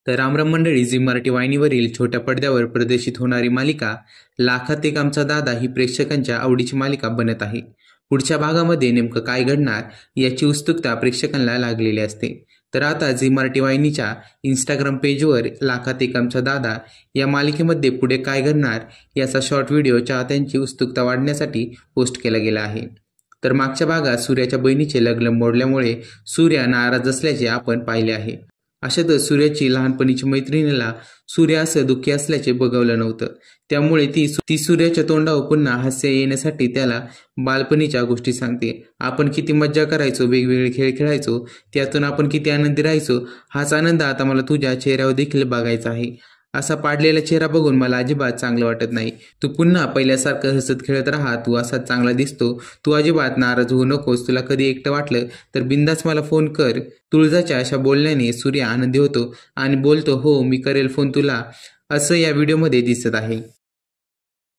तर रामराम मंडळी, झी मराठी वाहिनीवरील छोट्या पडद्यावर प्रदर्शित होणारी मालिका लाखात एक आमचा दादा ही प्रेक्षकांच्या आवडीची मालिका बनत आहे. पुढच्या भागामध्ये नेमकं काय घडणार याची उत्सुकता प्रेक्षकांना लागलेली असते. तर आता झी मराठी वाहिनीच्या इंस्टाग्राम पेजवर लाखात एक आमचा दादा या मालिकेमध्ये पुढे काय घडणार याचा शॉर्ट व्हिडिओ चाहत्यांची उत्सुकता वाढण्यासाठी पोस्ट केला गेला आहे. तर मागच्या भागात सूर्याच्या बहिणीचे लग्न मोडल्यामुळे सूर्या नाराज असल्याचे आपण पाहिले आहे. अशातच सूर्याची लहानपणीची मैत्रिणीला सूर्य असं दुःखी असल्याचे बघवलं नव्हतं. त्यामुळे ती सूर्याच्या तोंडावर पुन्हा हास्य येण्यासाठी त्याला बालपणीच्या गोष्टी सांगते. आपण किती मज्जा करायचो, वेगवेगळे खेळ खेळायचो, त्यातून आपण किती आनंदी राहायचो, हाच आनंद आता मला तुझ्या चेहऱ्यावर देखील बघायचा आहे. असा पाडलेला चेहरा बघून मला अजिबात चांगलं वाटत नाही. तू पुन्हा पहिल्यासारखं हसत खेळत राहा, तू असाच चांगला दिसतो. तू अजिबात नाराज होऊ नकोस. तुला कधी एकटं वाटलं तर बिंदास मला फोन कर. तुळजाच्या अशा बोलण्याने सूर्य आनंदी होतो आणि बोलतो, हो मी करेल फोन तुला, असं या व्हिडिओमध्ये दिसत आहे.